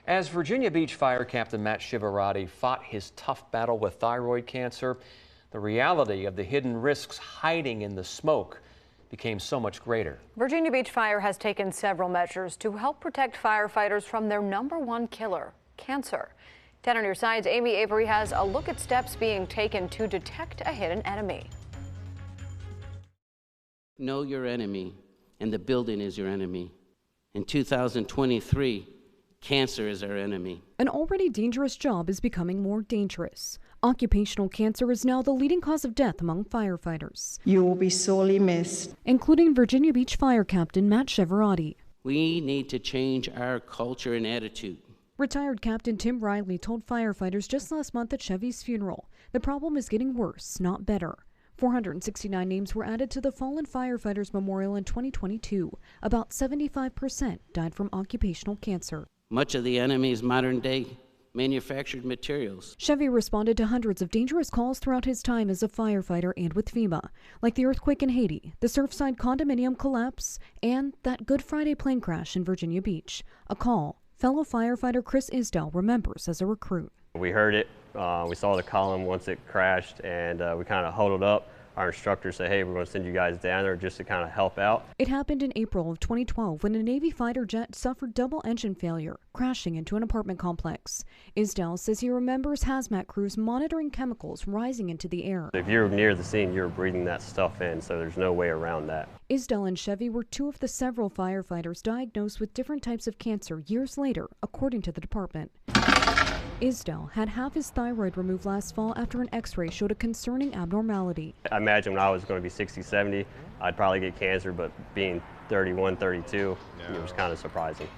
As Virginia Beach Fire Captain Matt Chiaverotti fought his tough battle with thyroid cancer, the reality of the hidden risks hiding in the smoke became so much greater. Virginia Beach Fire has taken several measures to help protect firefighters from their #1 killer, cancer. 10 on your side's Amy Avery has a look at steps being taken to detect a hidden enemy. Know your enemy, and the building is your enemy. In 2023, cancer is our enemy. An already dangerous job is becoming more dangerous. Occupational cancer is now the leading cause of death among firefighters. You will be sorely missed. Including Virginia Beach Fire Captain Matt Chiaverotti. We need to change our culture and attitude. Retired Captain Tim Riley told firefighters just last month at Chevy's funeral, the problem is getting worse, not better. 469 names were added to the Fallen Firefighters Memorial in 2022. About 75% died from occupational cancer. Much of the enemy is modern-day manufactured materials. Chevy responded to hundreds of dangerous calls throughout his time as a firefighter and with FEMA, like the earthquake in Haiti, the Surfside condominium collapse, and that Good Friday plane crash in Virginia Beach. A call fellow firefighter Chris Isdell remembers as a recruit. We heard it, we saw the column once it crashed, and we kind of huddled up. Our instructor said, hey, we're going to send you guys down there just to kind of help out. It happened in April of 2012 when a Navy fighter jet suffered double engine failure, crashing into an apartment complex. Isdell says he remembers hazmat crews monitoring chemicals rising into the air. If you're near the scene, you're breathing that stuff in, so there's no way around that. Isdell and Chevy were two of the several firefighters diagnosed with different types of cancer years later, according to the department. Isdell had half his thyroid removed last fall after an x-ray showed a concerning abnormality. I imagine when I was going to be 60, 70, I'd probably get cancer, but being 31, 32, it was kind of surprising.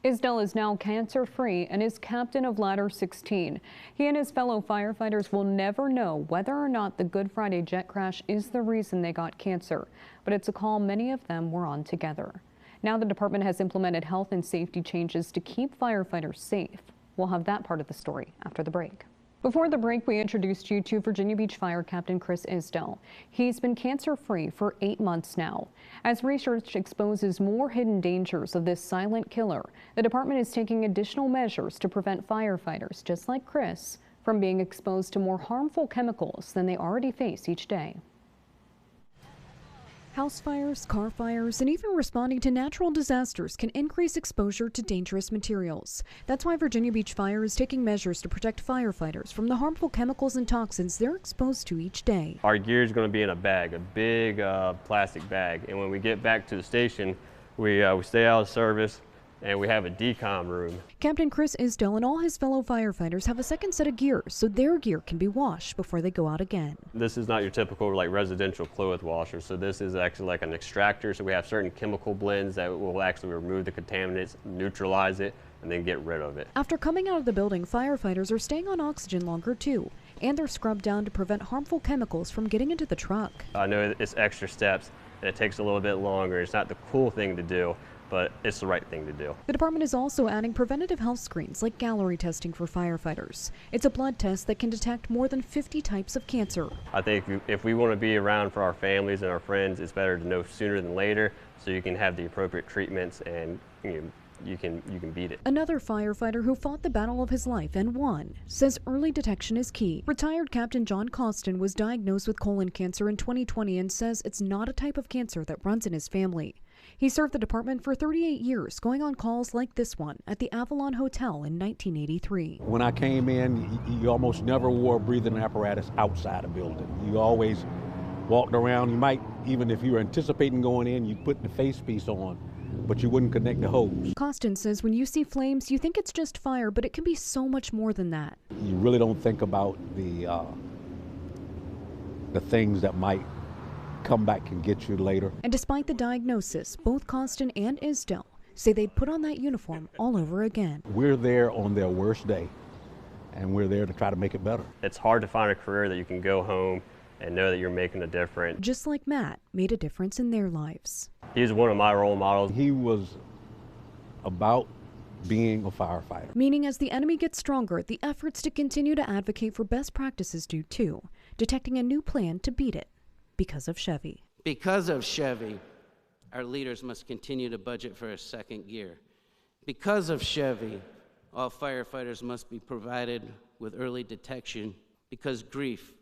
Isdell is now cancer-free and is captain of Ladder 16. He and his fellow firefighters will never know whether or not the Good Friday jet crash is the reason they got cancer, but it's a call many of them were on together. Now the department has implemented health and safety changes to keep firefighters safe. We'll have that part of the story after the break. Before the break, we introduced you to Virginia Beach Fire Captain Chris Isdell. He's been cancer-free for 8 months now. As research exposes more hidden dangers of this silent killer, the department is taking additional measures to prevent firefighters, just like Chris, from being exposed to more harmful chemicals than they already face each day. House fires, car fires, and even responding to natural disasters can increase exposure to dangerous materials. That's why Virginia Beach Fire is taking measures to protect firefighters from the harmful chemicals and toxins they're exposed to each day. Our gear is going to be in a bag, a big plastic bag, and when we get back to the station, we stay out of service, and we have a decom room. Captain Chris Isdell and all his fellow firefighters have a second set of gear so their gear can be washed before they go out again. This is not your typical like residential clothes washer, so this is actually like an extractor, so we have certain chemical blends that will actually remove the contaminants, neutralize it, and then get rid of it. After coming out of the building, firefighters are staying on oxygen longer too, and they're scrubbed down to prevent harmful chemicals from getting into the truck. I know it's extra steps, and it takes a little bit longer. It's not the cool thing to do, but it's the right thing to do. The department is also adding preventative health screens like gallery testing for firefighters. It's a blood test that can detect more than 50 types of cancer. I think if we want to be around for our families and our friends, it's better to know sooner than later so you can have the appropriate treatments and you can beat it. Another firefighter who fought the battle of his life and won says early detection is key. Retired Captain John Costin was diagnosed with colon cancer in 2020 and says it's not a type of cancer that runs in his family. He served the department for 38 years, going on calls like this one at the Avalon Hotel in 1983. When I came in, you almost never wore a breathing apparatus outside a building. You always walked around. You might, even if you were anticipating going in, you put the face piece on, but you wouldn't connect the hose. Costin says when you see flames, you think it's just fire, but it can be so much more than that. You really don't think about the things that might come back and get you later. And despite the diagnosis, both Costin and Isdell say they'd put on that uniform all over again. We're there on their worst day, and we're there to try to make it better. It's hard to find a career that you can go home and know that you're making a difference. Just like Matt made a difference in their lives. He's one of my role models. He was about being a firefighter. Meaning as the enemy gets stronger, the efforts to continue to advocate for best practices do too, detecting a new plan to beat it. Because of Chevy. Because of Chevy, our leaders must continue to budget for a second gear. Because of Chevy, all firefighters must be provided with early detection because grief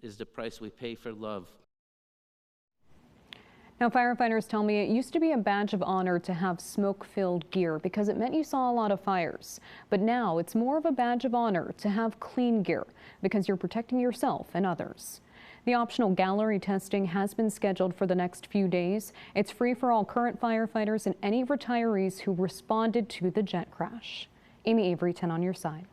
is the price we pay for love. Now, firefighters tell me it used to be a badge of honor to have smoke-filled gear because it meant you saw a lot of fires. But now it's more of a badge of honor to have clean gear because you're protecting yourself and others. The optional gallery testing has been scheduled for the next few days. It's free for all current firefighters and any retirees who responded to the jet crash. Amy Avery, 10 on your side.